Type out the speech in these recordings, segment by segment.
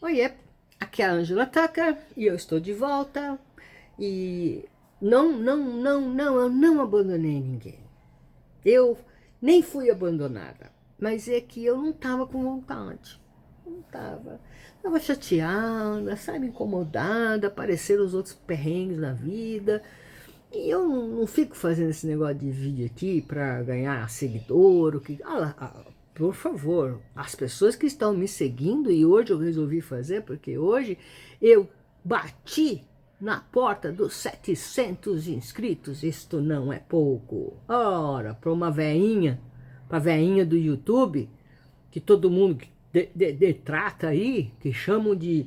Oiê, aqui é a Ângela Tucker e eu estou de volta e eu não abandonei ninguém. Eu nem fui abandonada, mas é que eu não estava com vontade. Não estava. Estava chateada, sabe, incomodada, apareceram os outros perrengues na vida. E eu não fico fazendo esse negócio de vídeo aqui para ganhar seguidor. Por favor, as pessoas que estão me seguindo, e hoje eu resolvi fazer, porque hoje eu bati na porta dos 700 inscritos. Isto não é pouco. Ora, para uma veinha, para veinha do YouTube, que todo mundo trata aí, que chamam de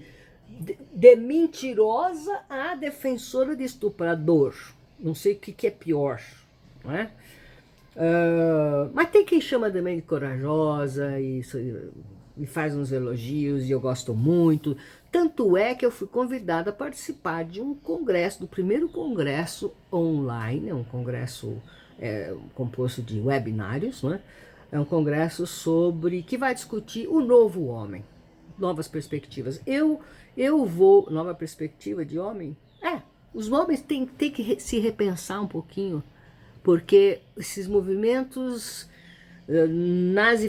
mentirosa a defensora de estuprador. Não sei o que é pior, não é? Mas tem quem chama também de corajosa e faz uns elogios e eu gosto muito. Tanto é que eu fui convidada a participar de um congresso, do primeiro congresso online, um congresso composto de webinários, né? É um congresso sobre que vai discutir o novo homem, novas perspectivas. Eu vou, nova perspectiva de homem? Os homens têm que se repensar um pouquinho, porque esses movimentos nazi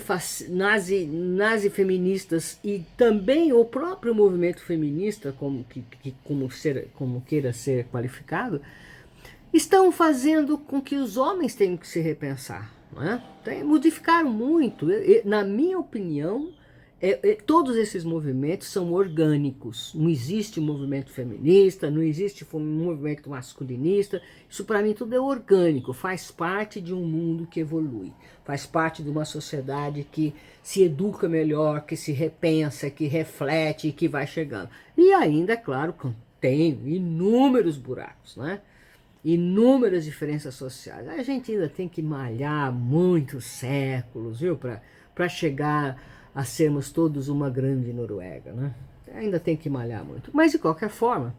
feministas e também o próprio movimento feminista, como queira ser qualificado, estão fazendo com que os homens tenham que se repensar. Não é? Modificaram muito. Na minha opinião, todos esses movimentos são orgânicos. Não existe movimento feminista, não existe movimento masculinista. Isso para mim tudo é orgânico, faz parte de um mundo que evolui, faz parte de uma sociedade que se educa melhor, que se repensa, que reflete e que vai chegando. E ainda, é claro, tem inúmeros buracos, né? Inúmeras diferenças sociais. A gente ainda tem que malhar muitos séculos, viu, para chegar a sermos todos uma grande Noruega, né? Ainda tem que malhar muito. Mas, de qualquer forma,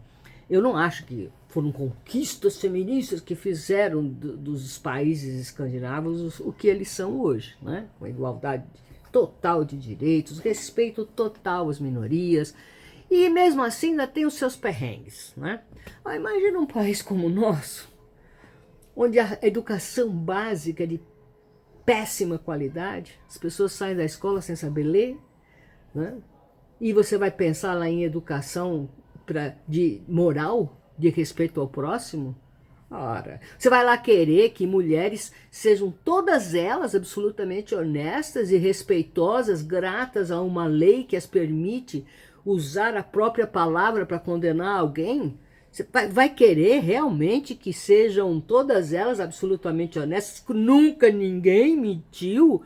eu não acho que foram conquistas feministas que fizeram dos países escandinavos o que eles são hoje, né? Com a igualdade total de direitos, respeito total às minorias, e mesmo assim ainda tem os seus perrengues, né? Imagina um país como o nosso, onde a educação básica é de péssima qualidade, as pessoas saem da escola sem saber ler, né? E você vai pensar lá em educação de moral, de respeito ao próximo? Ora, você vai lá querer que mulheres sejam todas elas absolutamente honestas e respeitosas, gratas a uma lei que as permite usar a própria palavra para condenar alguém? Você vai querer realmente que sejam todas elas absolutamente honestas, que nunca ninguém mentiu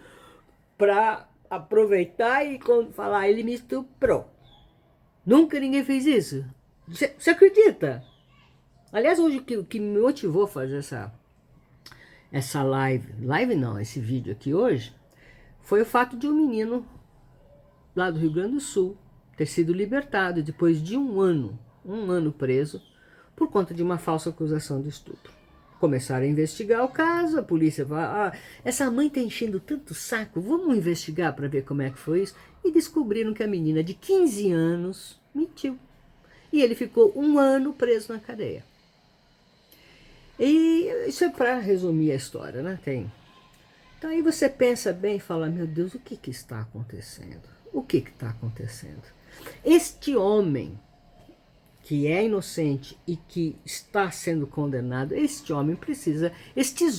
para aproveitar e falar, ele me estuprou. Nunca ninguém fez isso. Você acredita? Aliás, hoje o que me motivou a fazer essa live não, esse vídeo aqui hoje, foi o fato de um menino lá do Rio Grande do Sul ter sido libertado depois de um ano preso, por conta de uma falsa acusação de estupro. Começaram a investigar o caso, a polícia vai, essa mãe tá enchendo tanto saco, vamos investigar para ver como é que foi isso, e descobriram que a menina de 15 anos mentiu. E ele ficou um ano preso na cadeia. E isso é para resumir a história, né? Então aí você pensa bem e fala, meu Deus, o que está acontecendo? O que está acontecendo? Este homem que é inocente e que está sendo condenado, estes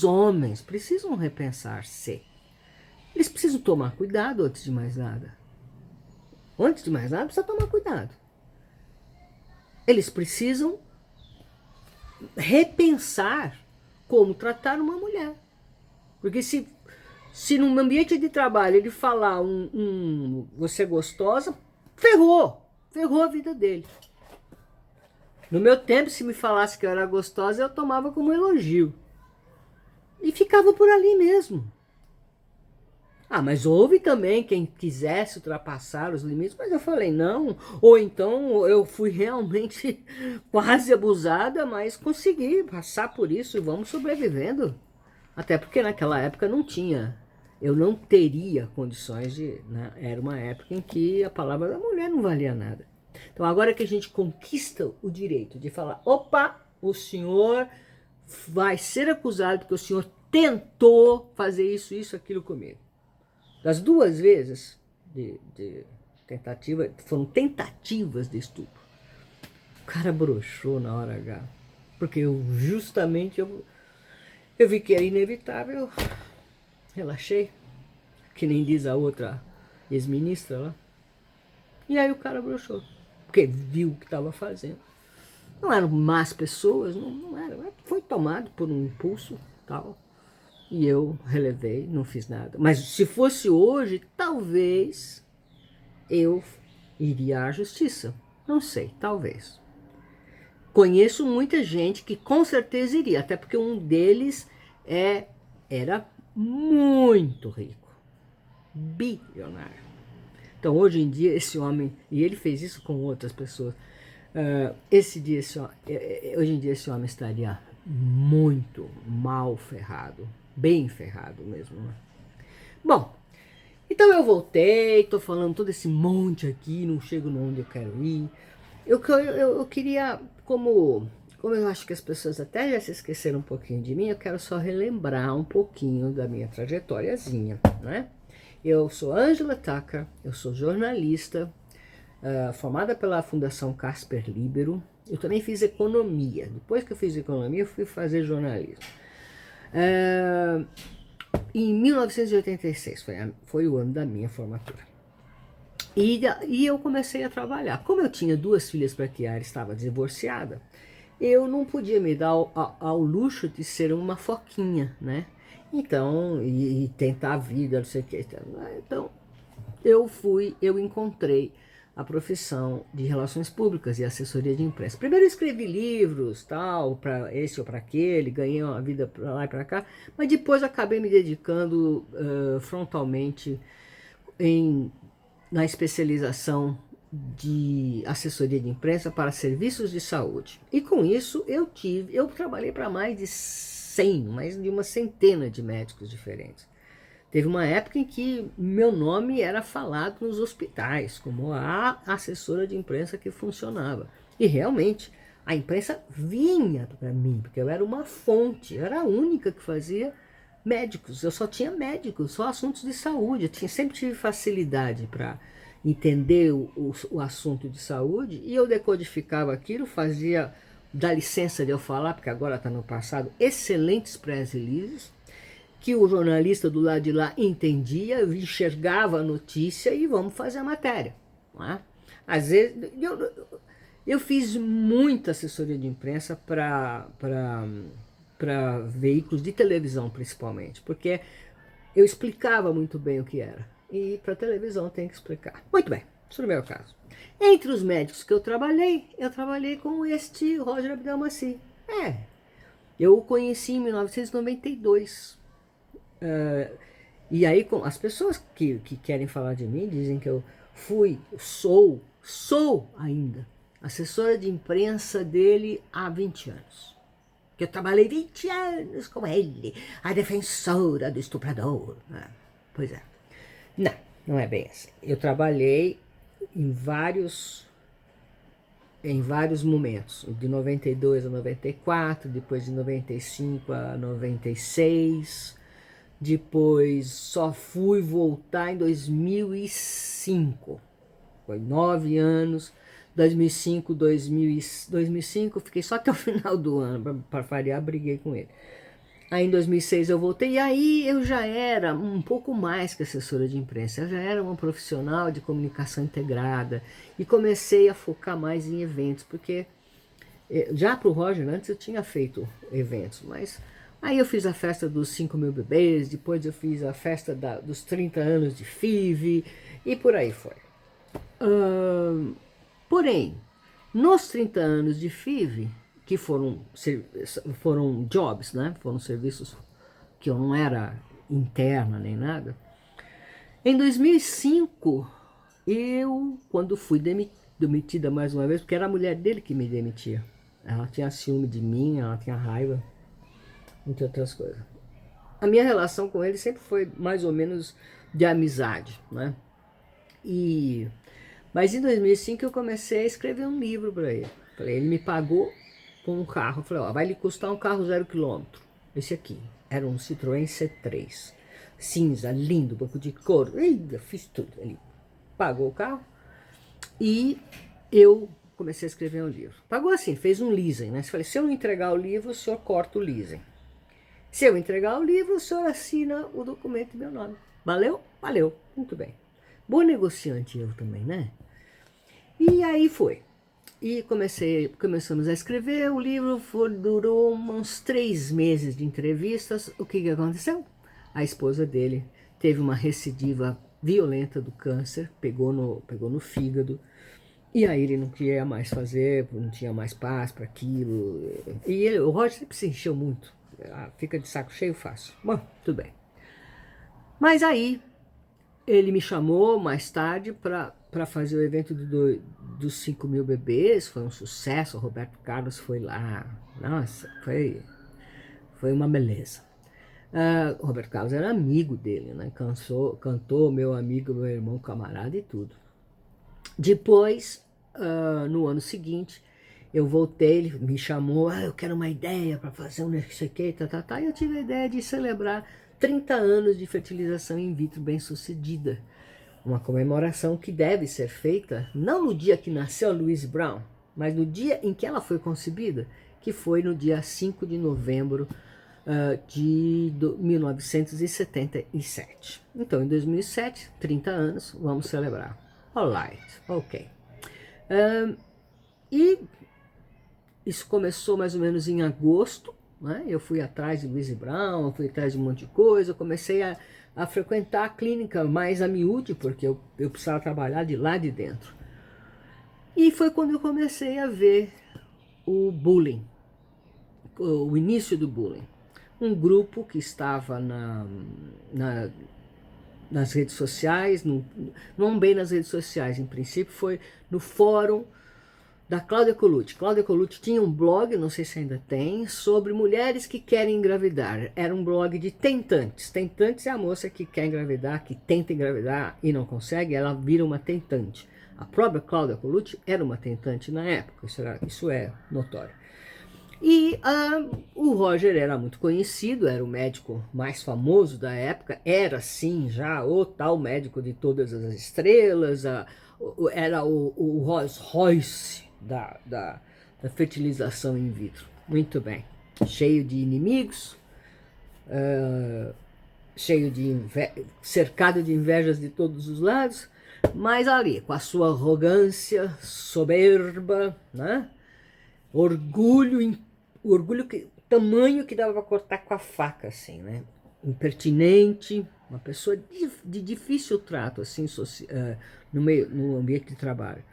homens precisam repensar-se. Eles precisam tomar cuidado antes de mais nada. Antes de mais nada, precisa tomar cuidado. Eles precisam repensar como tratar uma mulher. Porque se num ambiente de trabalho ele falar você é gostosa, ferrou a vida dele. No meu tempo, se me falasse que eu era gostosa, eu tomava como elogio. E ficava por ali mesmo. Mas houve também quem quisesse ultrapassar os limites, mas eu falei não. Ou então eu fui realmente quase abusada, mas consegui passar por isso e vamos sobrevivendo. Até porque naquela época não tinha eu não teria condições de... Né? Era uma época em que a palavra da mulher não valia nada. Então agora que a gente conquista o direito de falar, opa, o senhor vai ser acusado porque o senhor tentou fazer isso, aquilo comigo. Das 2 vezes de tentativa, foram tentativas de estupro. O cara broxou na hora H. Porque eu vi que era inevitável, relaxei. Que nem diz a outra ex-ministra lá. E aí o cara broxou. Porque viu o que estava fazendo. Não eram más pessoas, não era. Foi tomado por um impulso tal. E eu relevei, não fiz nada. Mas se fosse hoje, talvez eu iria à justiça. Não sei, talvez. Conheço muita gente que com certeza iria, até porque um deles era muito rico, bilionário. Então hoje em dia esse homem, e ele fez isso com outras pessoas, hoje em dia esse homem estaria muito mal ferrado, bem ferrado mesmo. Né? Bom, então eu voltei, estou falando todo esse monte aqui, não chego onde eu quero ir. Eu queria, como eu acho que as pessoas até já se esqueceram um pouquinho de mim, eu quero só relembrar um pouquinho da minha trajetóriazinha, né? Eu sou Angela Tucker, eu sou jornalista, formada pela Fundação Casper Libero. Eu também fiz economia. Depois que eu fiz economia, eu fui fazer jornalismo. Em 1986, foi o ano da minha formatura. E eu comecei a trabalhar. Como eu tinha 2 filhas para criar e estava divorciada, eu não podia me dar ao luxo de ser uma foquinha, né? Então, e tentar a vida, não sei o que. Então, eu encontrei a profissão de relações públicas e assessoria de imprensa. Primeiro eu escrevi livros, tal, para esse ou para aquele, ganhei uma vida para lá e para cá, mas depois acabei me dedicando frontalmente na especialização de assessoria de imprensa para serviços de saúde. E com isso eu trabalhei para mais de uma centena de médicos diferentes. Teve uma época em que meu nome era falado nos hospitais, como a assessora de imprensa que funcionava. E realmente, a imprensa vinha para mim, porque eu era uma fonte, eu era a única que fazia médicos. Eu só tinha médicos, só assuntos de saúde. Eu sempre tive facilidade para entender o assunto de saúde, e eu decodificava aquilo, fazia, dá licença de eu falar, porque agora está no passado, excelentes press releases, que o jornalista do lado de lá entendia, enxergava a notícia e vamos fazer a matéria. Não é? Às vezes, eu fiz muita assessoria de imprensa para veículos de televisão, principalmente, porque eu explicava muito bem o que era. E para televisão tem que explicar. Muito bem, isso não é o caso. Entre os médicos que eu trabalhei com este Roger Abdelmaci. Eu o conheci em 1992. E aí as pessoas que querem falar de mim dizem que eu sou ainda assessora de imprensa dele há 20 anos. Que eu trabalhei 20 anos com ele, a defensora do estuprador. Pois é. Não é bem assim. Eu trabalhei em vários momentos, de 92 a 94, depois de 95 a 96, depois só fui voltar em 2005, foi 9 anos, 2005, fiquei só até o final do ano, para variar, briguei com ele. Aí em 2006 eu voltei, e aí eu já era um pouco mais que assessora de imprensa, eu já era uma profissional de comunicação integrada, e comecei a focar mais em eventos, porque já para o Roger antes eu tinha feito eventos, mas aí eu fiz a festa dos 5.000 bebês, depois eu fiz a festa dos 30 anos de FIV, e por aí foi. Porém, nos 30 anos de FIV, que foram jobs, né? Foram serviços que eu não era interna nem nada. Em 2005, quando fui demitida mais uma vez, porque era a mulher dele que me demitia. Ela tinha ciúme de mim, ela tinha raiva, entre outras coisas. a minha relação com ele sempre foi mais ou menos de amizade, né? Mas em 2005 eu comecei a escrever um livro para ele. Ele me pagou com um carro. Eu falei, ó, vai lhe custar um carro 0 km. Esse aqui. Era um Citroën C3. Cinza, lindo, banco de couro. Eu fiz tudo. Ele pagou o carro e eu comecei a escrever um livro. Pagou assim, fez um leasing, né? Eu falei, se eu não entregar o livro, o senhor corta o leasing. Se eu entregar o livro, o senhor assina o documento em meu nome. Valeu? Valeu. Muito bem. Boa negociante eu também, né? E aí foi. E começamos a escrever. O livro durou uns 3 meses de entrevistas. O que aconteceu? A esposa dele teve uma recidiva violenta do câncer, pegou no fígado. E aí ele não queria mais fazer, não tinha mais paz para aquilo. E o Roger sempre se encheu muito. Fica de saco cheio fácil. Bom, tudo bem. Mas aí ele me chamou mais tarde para fazer o evento dos 5.000 bebês. Foi um sucesso, o Roberto Carlos foi lá. Nossa, foi uma beleza. O Roberto Carlos era amigo dele, né? Cantou meu amigo, meu irmão, camarada e tudo. Depois, no ano seguinte, eu voltei, ele me chamou, eu quero uma ideia para fazer um não sei o que, e eu tive a ideia de celebrar 30 anos de fertilização in vitro bem-sucedida. Uma comemoração que deve ser feita, não no dia que nasceu a Louise Brown, mas no dia em que ela foi concebida, que foi no dia 5 de novembro de 1977. Então, em 2007, 30 anos, vamos celebrar. Alright, ok. E isso começou mais ou menos em agosto, né? Eu fui atrás de Louise Brown, eu fui atrás de um monte de coisa, eu comecei a frequentar a clínica mais a miúde, porque eu precisava trabalhar de lá de dentro. E foi quando eu comecei a ver o bullying, o início do bullying. Um grupo que estava nas redes sociais, não bem nas redes sociais, em princípio foi no fórum da Cláudia Colucci. Cláudia Colucci tinha um blog, não sei se ainda tem, sobre mulheres que querem engravidar. Era um blog de tentantes. Tentantes é a moça que quer engravidar, que tenta engravidar e não consegue, ela vira uma tentante. A própria Cláudia Colucci era uma tentante na época, isso é notório. E o Roger era muito conhecido, era o médico mais famoso da época, era sim já o tal médico de todas as estrelas, era o Rolls Royce da fertilização in vitro. Muito bem, cheio de inimigos, cercado de invejas de todos os lados, mas ali, com a sua arrogância soberba, né? Tamanho que dava para cortar com a faca, assim, né? Impertinente, uma pessoa de difícil trato, assim, no ambiente de trabalho.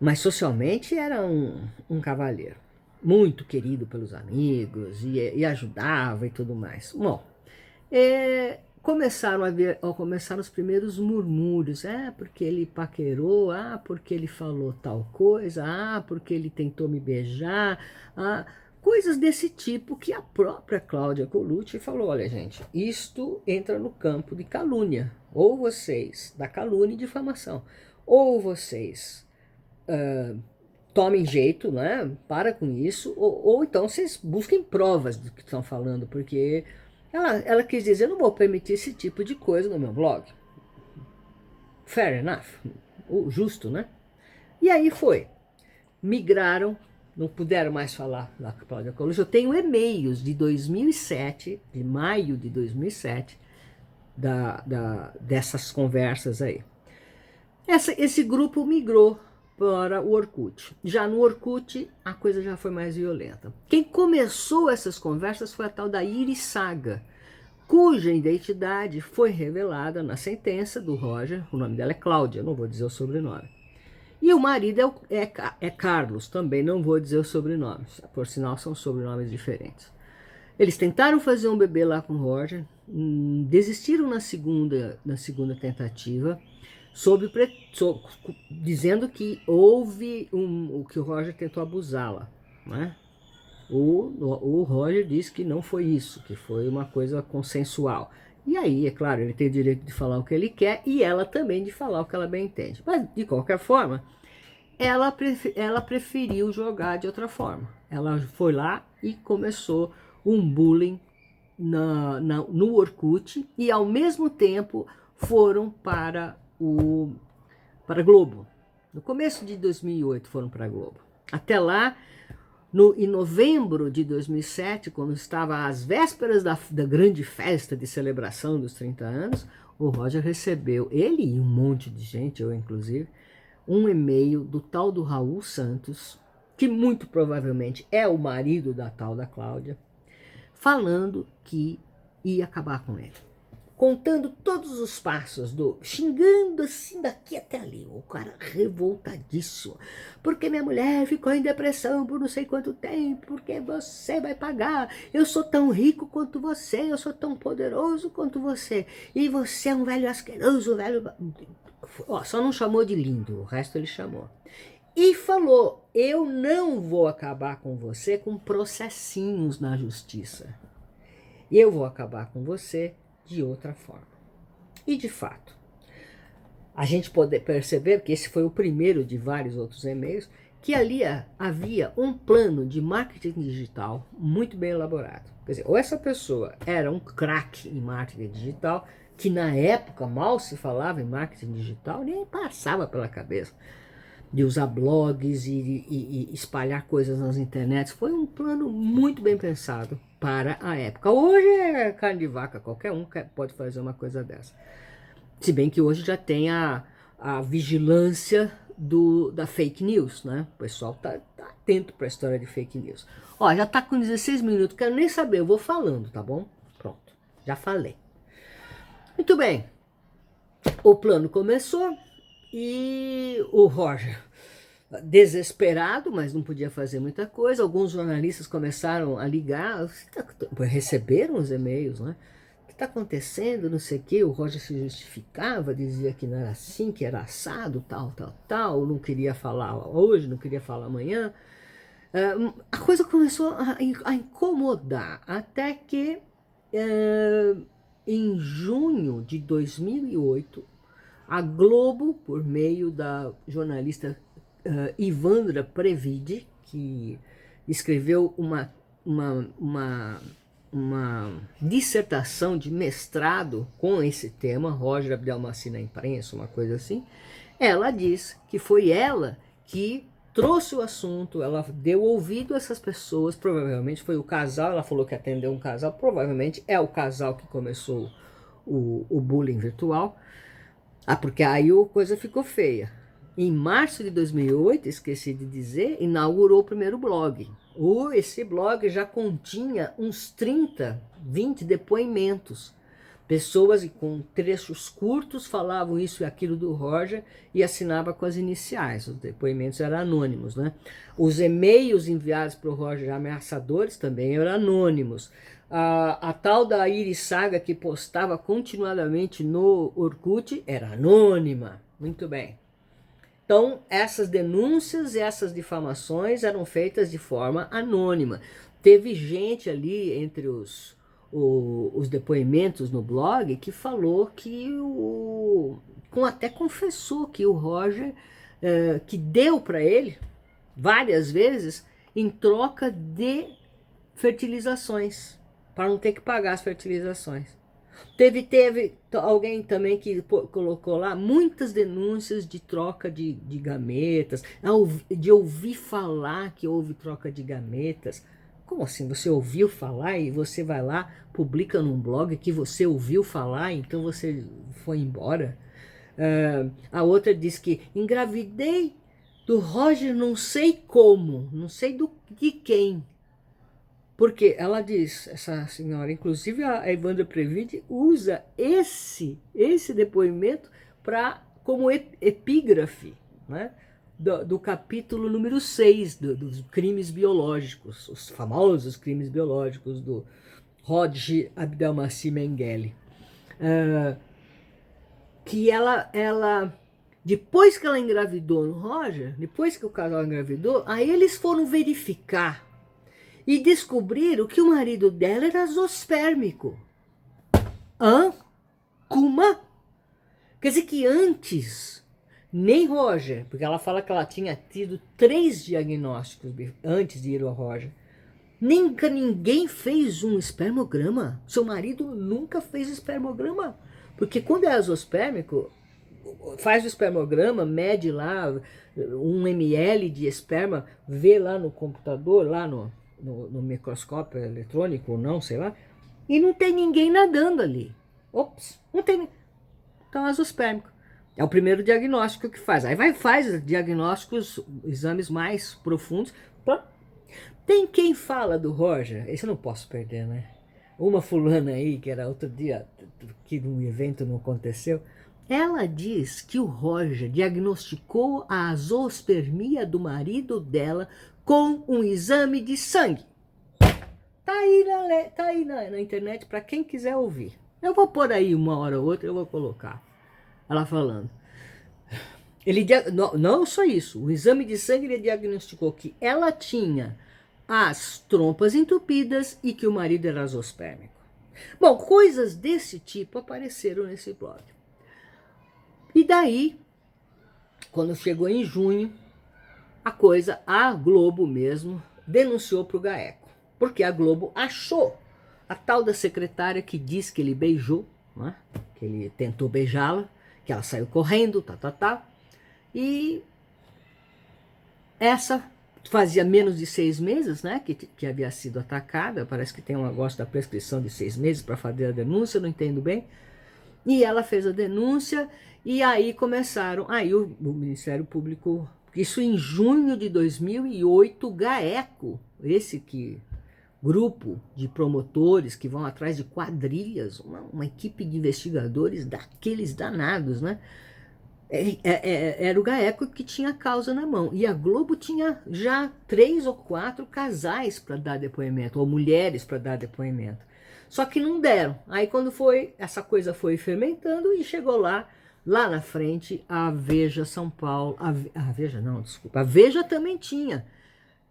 Mas socialmente era um cavalheiro, muito querido pelos amigos e ajudava e tudo mais. Bom, começaram os primeiros murmúrios, porque ele paquerou, porque ele falou tal coisa, porque ele tentou me beijar, coisas desse tipo que a própria Cláudia Colucci falou, olha gente, isto entra no campo de calúnia, ou vocês, da calúnia e difamação, ou vocês tomem jeito, né, para com isso, ou então vocês busquem provas do que estão falando, porque ela quis dizer, eu não vou permitir esse tipo de coisa no meu blog. Fair enough, justo, né? E aí migraram, não puderam mais falar na Cláudia Colucci. Eu tenho e-mails de 2007, de maio de 2007, dessas conversas aí. Esse grupo migrou para o Orkut. Já no Orkut, a coisa já foi mais violenta. Quem começou essas conversas foi a tal da Iris Saga, cuja identidade foi revelada na sentença do Roger. O nome dela é Cláudia, não vou dizer o sobrenome. E o marido é Carlos, também não vou dizer os sobrenomes, por sinal são sobrenomes diferentes. Eles tentaram fazer um bebê lá com o Roger, desistiram na segunda tentativa, dizendo que houve que o Roger tentou abusá-la, né? O Roger disse que não foi isso, que foi uma coisa consensual. E aí, é claro, ele tem o direito de falar o que ele quer e ela também de falar o que ela bem entende. Mas, de qualquer forma, ela preferiu jogar de outra forma. Ela foi lá e começou um bullying no Orkut e, ao mesmo tempo, foram para Globo. No começo de 2008 foram para a Globo. Até lá, em novembro de 2007, quando estava às vésperas da grande festa de celebração dos 30 anos, o Roger recebeu, ele e um monte de gente, eu inclusive, um e-mail do tal do Raul Santos, que muito provavelmente é o marido da tal da Cláudia, falando que ia acabar com ele. Contando todos os passos, xingando assim daqui até ali, o cara revoltadíssimo, porque minha mulher ficou em depressão por não sei quanto tempo, porque você vai pagar, eu sou tão rico quanto você, eu sou tão poderoso quanto você, e você é um velho asqueroso, velho... Só não chamou de lindo, o resto ele chamou. E falou, eu não vou acabar com você com processinhos na justiça, eu vou acabar com você de outra forma. E de fato, a gente pode perceber que esse foi o primeiro de vários outros e-mails, que ali havia um plano de marketing digital muito bem elaborado. Quer dizer, ou essa pessoa era um craque em marketing digital, que na época mal se falava em marketing digital, nem passava pela cabeça de usar blogs e espalhar coisas nas internets. Foi um plano muito bem pensado para a época. Hoje é carne de vaca, qualquer um pode fazer uma coisa dessa. Se bem que hoje já tem a vigilância da fake news, né? O pessoal tá atento para a história de fake news. Ó, já tá com 16 minutos, quero nem saber, eu vou falando, tá bom? Pronto, já falei. Muito bem, o plano começou e o Roger, desesperado, mas não podia fazer muita coisa. Alguns jornalistas começaram a ligar, receberam os e-mails, né? O que está acontecendo, não sei o quê. O Roger se justificava, dizia que não era assim, que era assado, tal, não queria falar hoje, não queria falar amanhã. A coisa começou a incomodar, até que em junho de 2008, a Globo, por meio da jornalista Ivandra Previdi, que escreveu uma dissertação de mestrado com esse tema, Roger Abdelmaci na imprensa, uma coisa assim, ela diz que foi ela que trouxe o assunto, ela deu ouvido a essas pessoas, provavelmente foi o casal, ela falou que atendeu um casal, provavelmente é o casal que começou o bullying virtual. Porque aí a coisa ficou feia. Em março de 2008, esqueci de dizer, inaugurou o primeiro blog. Esse blog já continha uns 20 depoimentos. Pessoas com trechos curtos falavam isso e aquilo do Roger e assinava com as iniciais. Os depoimentos eram anônimos, né? Os e-mails enviados para o Roger ameaçadores também eram anônimos. A tal da Iris Saga, que postava continuadamente no Orkut, era anônima. Muito bem. Então, essas denúncias e essas difamações eram feitas de forma anônima. Teve gente ali entre os depoimentos no blog que falou que até confessou que o Roger que deu para ele várias vezes em troca de fertilizações, para não ter que pagar as fertilizações. Teve alguém também que colocou lá muitas denúncias de troca de gametas, de ouvir falar que houve troca de gametas. Como assim? Você ouviu falar e você vai lá, publica num blog que você ouviu falar, então você foi embora? A outra diz que engravidei do Roger não sei como, não sei de quem. Porque ela diz, essa senhora, inclusive a Evandra Previdi usa esse depoimento como epígrafe, né, do capítulo número 6 dos crimes biológicos, os famosos crimes biológicos do Roger Abdelmaci Mengele. Que ela, depois que ela engravidou no Roger, depois que o casal engravidou, aí eles foram verificar. e descobriram que o marido dela era zoospermico. Hã? Kuma? Quer dizer que antes, nem Roger, porque ela fala que ela tinha tido 3 diagnósticos antes de ir ao Roger, nunca ninguém fez um espermograma. Seu marido nunca fez espermograma. Porque quando é azoospermico, faz o espermograma, mede lá 1 ml de esperma, vê lá no computador, lá no microscópio eletrônico ou não, sei lá, e não tem ninguém nadando ali. Ops, não tem. Então, azoospermico. É o primeiro diagnóstico que faz. Aí faz diagnósticos, exames mais profundos. Tem quem fala do Roger, esse eu não posso perder, né? Uma fulana aí, que era outro dia, que num evento não aconteceu, ela diz que o Roger diagnosticou a azoospermia do marido dela com um exame de sangue. Tá aí na internet para quem quiser ouvir. Eu vou pôr aí uma hora ou outra, eu vou colocar. Ela falando. Não só isso, o exame de sangue ele diagnosticou que ela tinha as trompas entupidas e que o marido era azoospermico. Bom, coisas desse tipo apareceram nesse blog. E daí, quando chegou em junho, a Globo mesmo denunciou para o GAECO. Porque a Globo achou a tal da secretária que diz que ele beijou, né? Que ele tentou beijá-la, que ela saiu correndo, E essa fazia menos de 6 meses, né, que havia sido atacada. Parece que tem um negócio da prescrição de 6 meses para fazer a denúncia, não entendo bem. E ela fez a denúncia e aí começaram, aí o Ministério Público, isso em junho de 2008, o GAECO, grupo de promotores que vão atrás de quadrilhas, uma equipe de investigadores daqueles danados, né? Era o GAECO que tinha a causa na mão. E a Globo tinha já 3 ou 4 casais para dar depoimento, ou mulheres para dar depoimento. Só que não deram. Aí quando essa coisa foi fermentando e chegou lá na frente, a Veja São Paulo. A Veja não, desculpa. A Veja também tinha.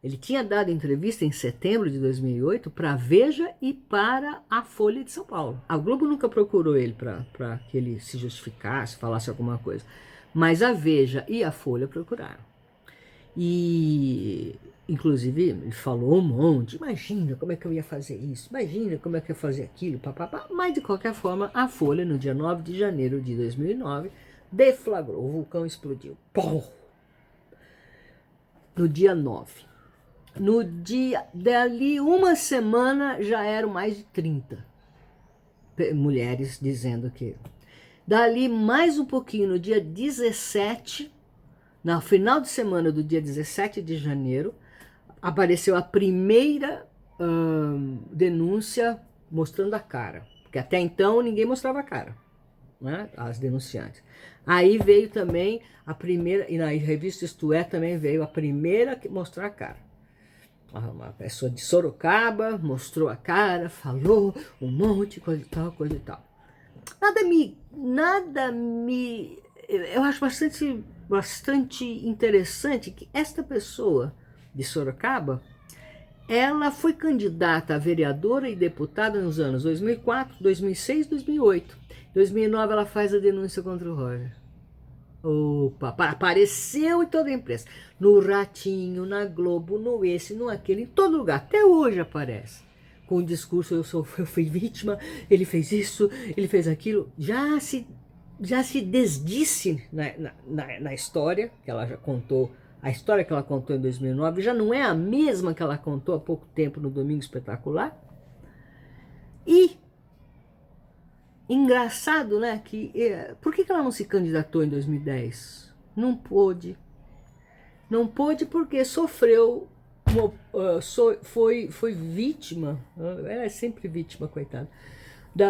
Ele tinha dado entrevista em setembro de 2008 para a Veja e para a Folha de São Paulo. A Globo nunca procurou ele para que ele se justificasse, falasse alguma coisa. Mas a Veja e a Folha procuraram. E, inclusive, ele falou um monte. Imagina como é que eu ia fazer isso. Imagina como é que eu ia fazer aquilo. Papapá. Mas, de qualquer forma, a Folha, no dia 9 de janeiro de 2009, deflagrou. O vulcão explodiu. Pum! No dia 9. No dia dali, uma semana, já eram mais de 30 mulheres dizendo que... Dali mais um pouquinho, no dia 17, no final de semana do dia 17 de janeiro, apareceu a primeira denúncia mostrando a cara. Porque até então ninguém mostrava a cara, né? As denunciantes. Aí veio também a primeira, e na revista Isto É também veio a primeira que mostrar a cara. Uma pessoa de Sorocaba mostrou a cara, falou um monte, coisa e tal, coisa e tal. Eu acho bastante interessante que esta pessoa de Sorocaba, ela foi candidata a vereadora e deputada nos anos 2004, 2006, 2008. Em 2009 ela faz a denúncia contra o Roger. Opa, apareceu em toda a imprensa. No Ratinho, na Globo, no aquele, em todo lugar. Até hoje aparece. Com o discurso, eu fui vítima, ele fez isso, ele fez aquilo. Já se desdisse na história, que ela já contou. A história que ela contou em 2009 já não é a mesma que ela contou há pouco tempo no Domingo Espetacular. E engraçado, né? Por que ela não se candidatou em 2010? Não pôde. Não pôde porque sofreu, foi vítima, ela é sempre vítima, coitada, de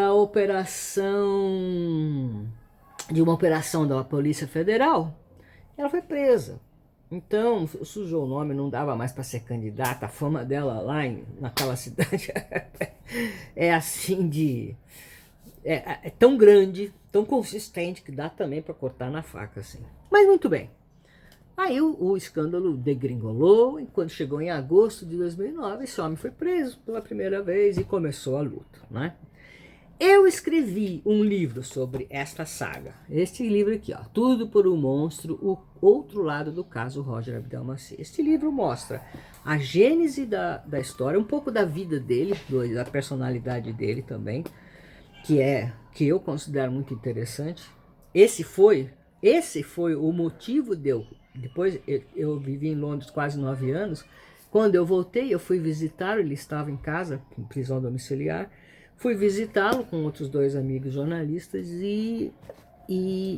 uma operação da Polícia Federal. Ela foi presa. Então, sujou o nome, não dava mais para ser candidata. A fama dela lá naquela cidade é assim é tão grande, tão consistente, que dá também para cortar na faca, assim. Mas muito bem. Aí o escândalo degringolou, e quando chegou em agosto de 2009, esse homem foi preso pela primeira vez e começou a luta, né? Eu escrevi um livro sobre esta saga. Este livro aqui, ó, Tudo por um Monstro, o outro lado do caso Roger Abdelmaci. Este livro mostra a gênese da história, um pouco da vida dele, da personalidade dele também, que eu considero muito interessante. Esse foi o motivo de eu... Depois eu vivi em Londres quase 9 anos. Quando eu voltei, eu fui visitá-lo, ele estava em casa, em prisão domiciliar. Fui visitá-lo com outros 2 amigos jornalistas e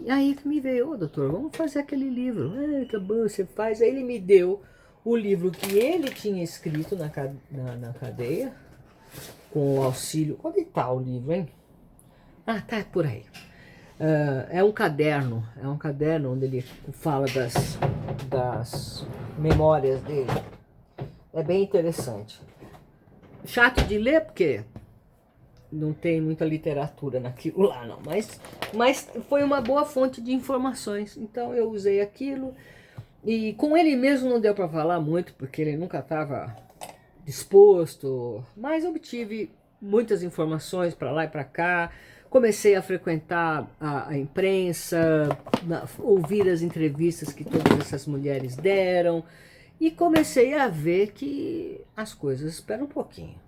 aí que me veio, doutor, vamos fazer aquele livro. Tá bom, você faz. Aí ele me deu o livro que ele tinha escrito na cadeia, com o auxílio... Onde está o livro, hein? Ah, tá por aí. É um caderno onde ele fala das memórias dele. É bem interessante. Chato de ler, porque não tem muita literatura naquilo lá, não. Mas foi uma boa fonte de informações. Então eu usei aquilo. E com ele mesmo não deu para falar muito, porque ele nunca estava disposto. Mas obtive muitas informações para lá e para cá. Comecei a frequentar a imprensa, ouvir as entrevistas que todas essas mulheres deram. E comecei a ver que as coisas... Espera um pouquinho.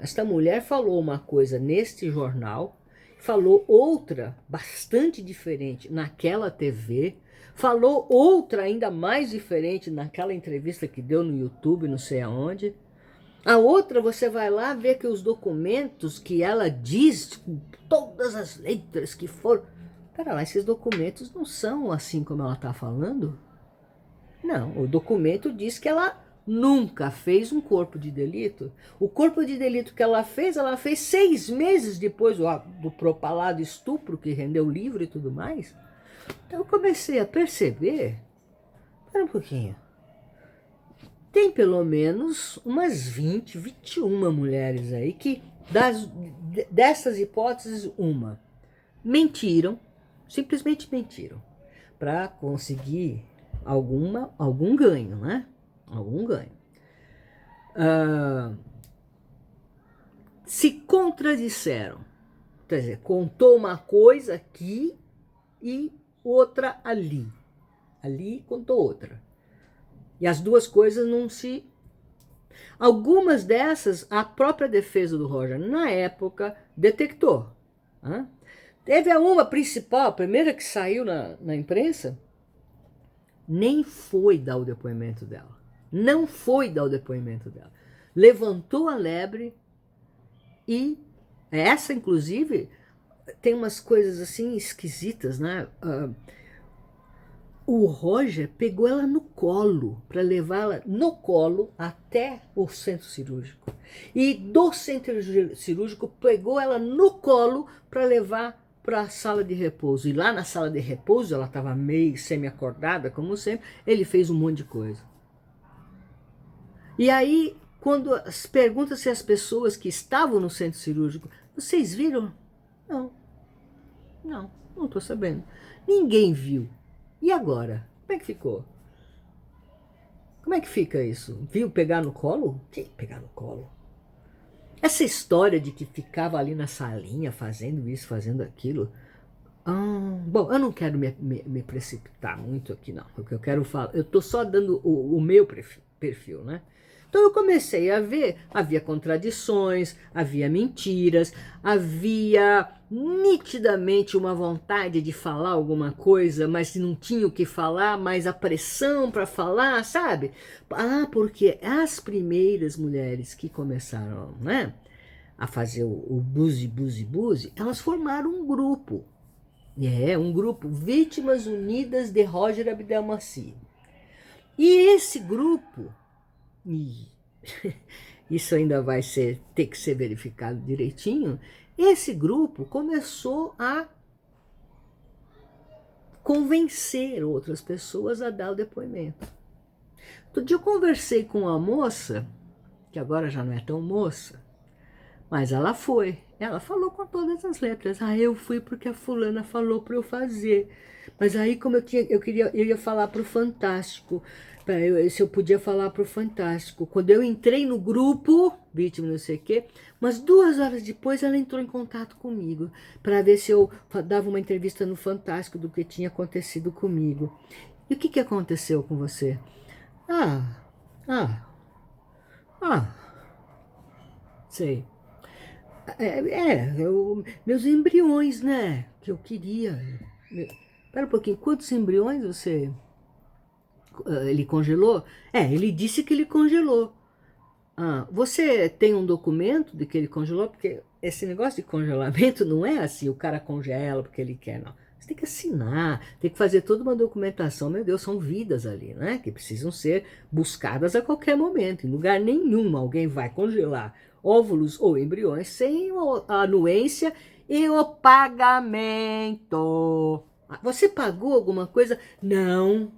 Esta mulher falou uma coisa neste jornal, falou outra bastante diferente naquela TV, falou outra ainda mais diferente naquela entrevista que deu no YouTube, não sei aonde. A outra, você vai lá ver que os documentos que ela diz, com todas as letras que foram... Pera lá, esses documentos não são assim como ela está falando? Não, o documento diz que ela nunca fez um corpo de delito. O corpo de delito que ela fez 6 meses depois do propalado estupro que rendeu livre e tudo mais. Então eu comecei a perceber... Espera um pouquinho. Tem pelo menos umas 20, 21 mulheres aí que, dessas hipóteses, mentiram, simplesmente mentiram, para conseguir algum ganho, né? Algum ganho. Se contradisseram, quer dizer, contou uma coisa aqui e outra ali. Ali contou outra. E as duas coisas não se... Algumas dessas, a própria defesa do Roger, na época, detectou. Né? Teve uma principal, a primeira que saiu na imprensa, nem foi dar o depoimento dela. Não foi dar o depoimento dela. Levantou a lebre e essa, inclusive, tem umas coisas assim esquisitas, né? O Roger pegou ela no colo, para levá-la no colo até o centro cirúrgico. E do centro cirúrgico pegou ela no colo para levar para a sala de repouso. E lá na sala de repouso, ela estava meio semi-acordada, como sempre, ele fez um monte de coisa. E aí, quando pergunta-se às pessoas que estavam no centro cirúrgico, vocês viram? Não estou sabendo. Ninguém viu. E agora? Como é que ficou? Como é que fica isso? Viu pegar no colo? Que pegar no colo? Essa história de que ficava ali na salinha fazendo isso, fazendo aquilo. Bom, eu não quero me precipitar muito aqui, não. O que eu quero falar, eu estou só dando o meu perfil, né? Então eu comecei a ver, havia contradições, havia mentiras, havia nitidamente uma vontade de falar alguma coisa, mas não tinha o que falar, mas a pressão para falar, sabe? Porque as primeiras mulheres que começaram, né, a fazer o buzi, elas formaram um grupo. Um grupo, Vítimas Unidas de Roger Abdelmaci. E esse grupo... isso ainda vai ter que ser verificado direitinho. Esse grupo começou a convencer outras pessoas a dar o depoimento. Outro dia eu conversei com uma moça, que agora já não é tão moça, mas ela foi. Ela falou com todas as letras. Ah, eu fui porque a fulana falou para eu fazer. Mas aí, como eu ia falar para o Fantástico, se eu podia falar para o Fantástico. Quando eu entrei no grupo, vítima não sei o quê, umas 2 horas depois ela entrou em contato comigo para ver se eu dava uma entrevista no Fantástico do que tinha acontecido comigo. E o que aconteceu com você? Ah, ah, ah, sei. Meus embriões, né? Que eu queria. Espera um pouquinho, quantos embriões ele congelou? Ele disse que ele congelou. Ah, você tem um documento de que ele congelou? Porque esse negócio de congelamento não é assim, o cara congela porque ele quer, não. Você tem que assinar, tem que fazer toda uma documentação. Meu Deus, são vidas ali, né? Que precisam ser buscadas a qualquer momento. Em lugar nenhum alguém vai congelar óvulos ou embriões sem a anuência e o pagamento. Você pagou alguma coisa? Não.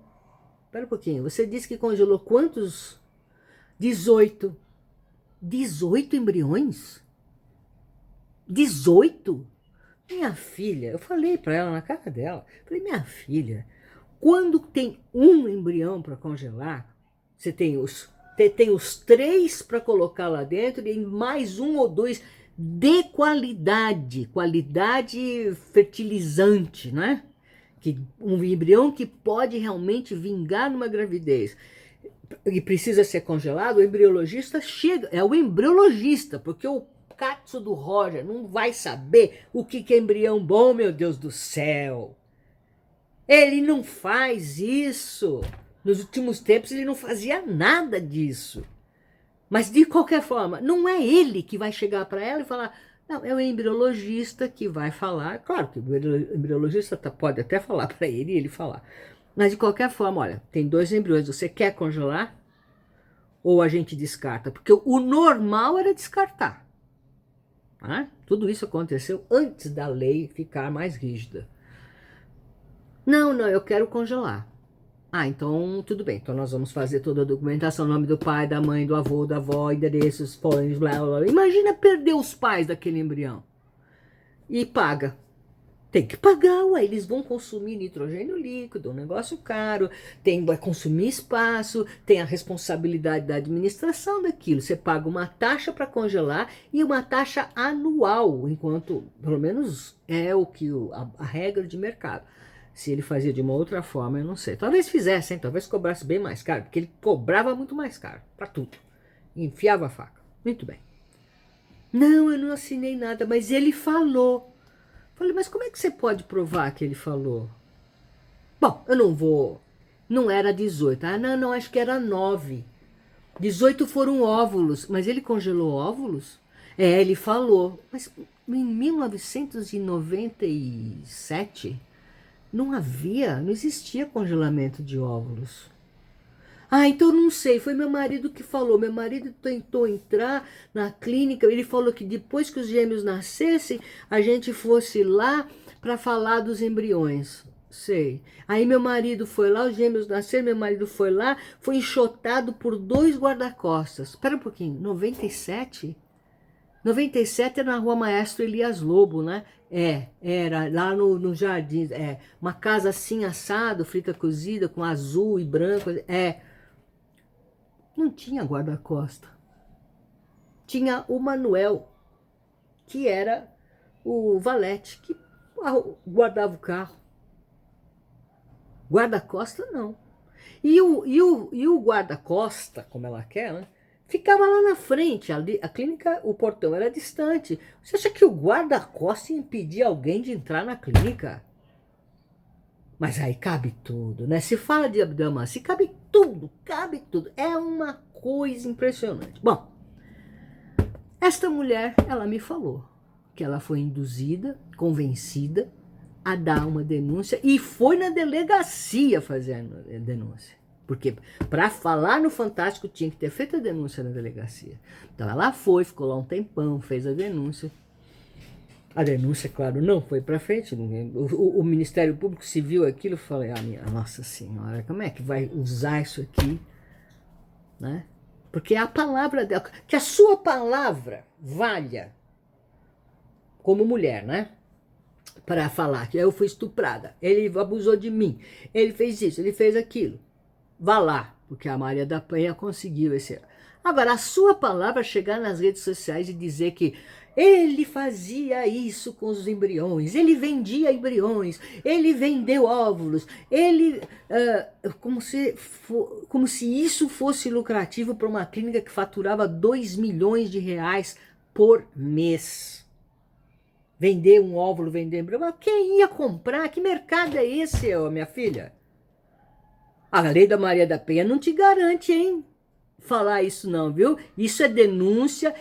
Espera um pouquinho. Você disse que congelou quantos? 18. 18 embriões? 18? Minha filha, eu falei para ela na cara dela, falei, minha filha, quando tem um embrião para congelar, você tem os 3 para colocar lá dentro e mais 1 ou 2 de qualidade fertilizante, né? Um embrião que pode realmente vingar numa gravidez e precisa ser congelado, o embriologista chega, é o embriologista, porque o Katsu do Roger não vai saber o que é embrião bom, meu Deus do céu. Ele não faz isso. Nos últimos tempos ele não fazia nada disso. Mas de qualquer forma, não é ele que vai chegar para ela e falar, não, é o embriologista que vai falar. Claro que o embriologista pode até falar para ele e ele falar. Mas de qualquer forma, olha, tem 2 embriões, você quer congelar? Ou a gente descarta? Porque o normal era descartar. Tudo isso aconteceu antes da lei ficar mais rígida. Não, eu quero congelar. Então tudo bem. Então nós vamos fazer toda a documentação, nome do pai, da mãe, do avô, da avó, endereços, fones, blá, blá, blá. Imagina perder os pais daquele embrião. E paga. Tem que pagar, eles vão consumir nitrogênio líquido, um negócio caro, vai consumir espaço, tem a responsabilidade da administração daquilo. Você paga uma taxa para congelar e uma taxa anual, enquanto, pelo menos, é o que a regra de mercado. Se ele fazia de uma outra forma, eu não sei. Talvez fizesse, talvez cobrasse bem mais caro, porque ele cobrava muito mais caro para tudo. Enfiava a faca. Muito bem. Não, eu não assinei nada, mas ele falou. Falei, mas como é que você pode provar que ele falou? Bom, eu não vou. Não era 18. Não, acho que era 9. 18 foram óvulos, mas ele congelou óvulos? Ele falou. Mas em 1997 não existia congelamento de óvulos. Então não sei, foi meu marido que falou. Meu marido tentou entrar na clínica, ele falou que depois que os gêmeos nascessem, a gente fosse lá para falar dos embriões. Sei. Aí meu marido foi lá, os gêmeos nasceram, meu marido foi lá, foi enxotado por 2 guarda-costas. Espera um pouquinho, 97? 97 era na Rua Maestro Elias Lobo, né? Era lá no jardim, uma casa assim assado, frita cozida, com azul e branco, Não tinha guarda-costa. Tinha o Manuel, que era o valete, que guardava o carro. Guarda-costa, não. E o guarda-costa, como ela quer, né, ficava lá na frente. A clínica, o portão era distante. Você acha que o guarda-costa ia impedir alguém de entrar na clínica? Mas aí cabe tudo, né? Se fala de Abdama, se cabe tudo, cabe tudo. É uma coisa impressionante. Bom, esta mulher, ela me falou que ela foi induzida, convencida a dar uma denúncia e foi na delegacia fazer a denúncia. Porque para falar no Fantástico tinha que ter feito a denúncia na delegacia. Então ela foi, ficou lá um tempão, fez a denúncia. A denúncia, claro, não foi para frente. O Ministério Público se viu aquilo e falei, minha Nossa Senhora, como é que vai usar isso aqui? Né? Porque é a palavra dela, que a sua palavra valha como mulher, né? Para falar que eu fui estuprada, ele abusou de mim, ele fez isso, ele fez aquilo. Vá lá, porque a Maria da Penha conseguiu esse. Agora, a sua palavra chegar nas redes sociais e dizer que ele fazia isso com os embriões, ele vendia embriões, ele vendeu óvulos, ele como se isso fosse lucrativo para uma clínica que faturava 2 milhões de reais por mês. Vender um óvulo, vender embrião, mas quem ia comprar? Que mercado é esse, minha filha? A lei da Maria da Penha não te garante, hein? Falar isso não, viu? Isso é denúncia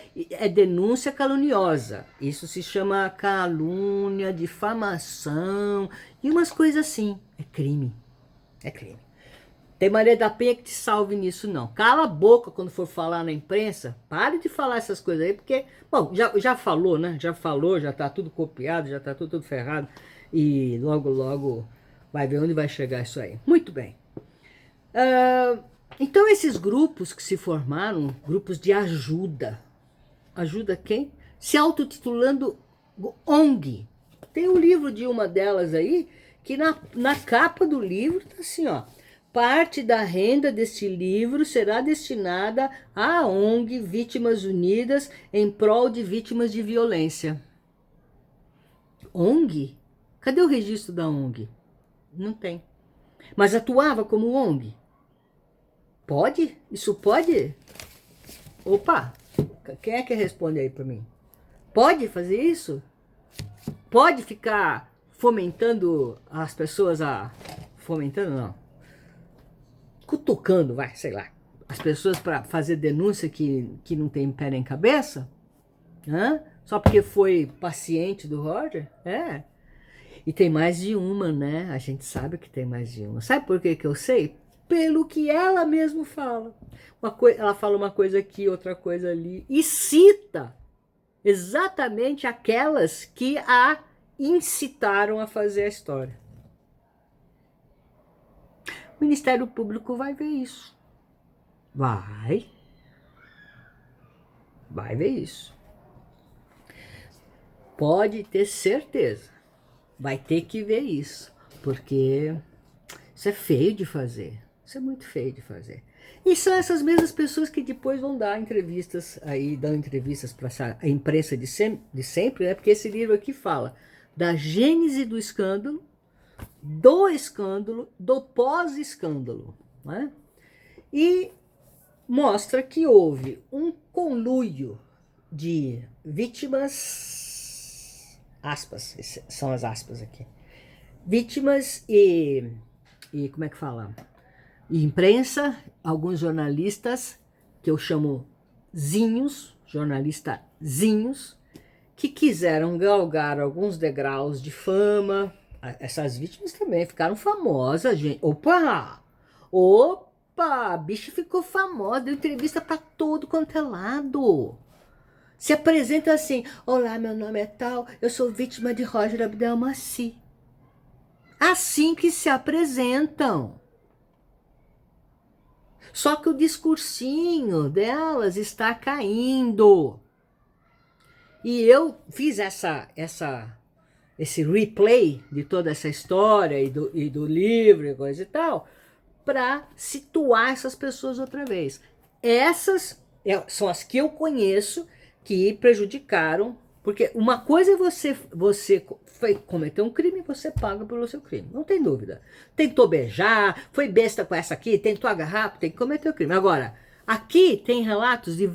caluniosa. Isso se chama calúnia, difamação e umas coisas assim. É crime. É crime. Tem Maria da Penha que te salve nisso, não. Cala a boca quando for falar na imprensa. Pare de falar essas coisas aí, porque, bom, já falou, né? Já falou, já tá tudo copiado, já tá tudo ferrado. E logo, logo vai ver onde vai chegar isso aí. Muito bem. Então esses grupos que se formaram, grupos de ajuda. Ajuda quem? Se autotitulando ONG. Tem um livro de uma delas aí, que na capa do livro tá assim, ó. Parte da renda deste livro será destinada à ONG Vítimas Unidas em prol de vítimas de violência. ONG? Cadê o registro da ONG? Não tem. Mas atuava como ONG? Pode? Isso pode? Opa! Quem é que responde aí para mim? Pode fazer isso? Pode ficar fomentando as pessoas a... Fomentando não. Cutucando, vai, sei lá. As pessoas para fazer denúncia que não tem pé nem cabeça? Hã? Só porque foi paciente do Roger? É. E tem mais de uma, né? A gente sabe que tem mais de uma. Sabe por que eu sei? Pelo que ela mesma fala. Ela fala uma coisa aqui, outra coisa ali. E cita exatamente aquelas que a incitaram a fazer a história. O Ministério Público vai ver isso. Vai ver isso. Pode ter certeza. Vai ter que ver isso. Porque isso é feio de fazer. Isso é muito feio de fazer. E são essas mesmas pessoas que depois vão dar entrevistas aí, dão entrevistas para a imprensa de sempre, né? Porque esse livro aqui fala da gênese do escândalo, do pós-escândalo, né? E mostra que houve um conluio de vítimas, aspas, são as aspas aqui, vítimas e como é que fala? E imprensa, alguns jornalistas, que eu chamo jornalistazinhos, que quiseram galgar alguns degraus de fama. Essas vítimas também ficaram famosas, gente. Opa! A bicha ficou famosa, deu entrevista para todo quanto é lado. Se apresenta assim: olá, meu nome é tal, eu sou vítima de Roger Abdelmaci. Assim que se apresentam. Só que o discursinho delas está caindo. E eu fiz esse replay de toda essa história e do livro e coisa e tal, para situar essas pessoas outra vez. Essas são as que eu conheço que prejudicaram, porque uma coisa é você cometeu um crime, você paga pelo seu crime, não tem dúvida. Tentou beijar, foi besta com essa aqui, tentou agarrar, tem que cometer o crime. Agora, aqui tem relatos de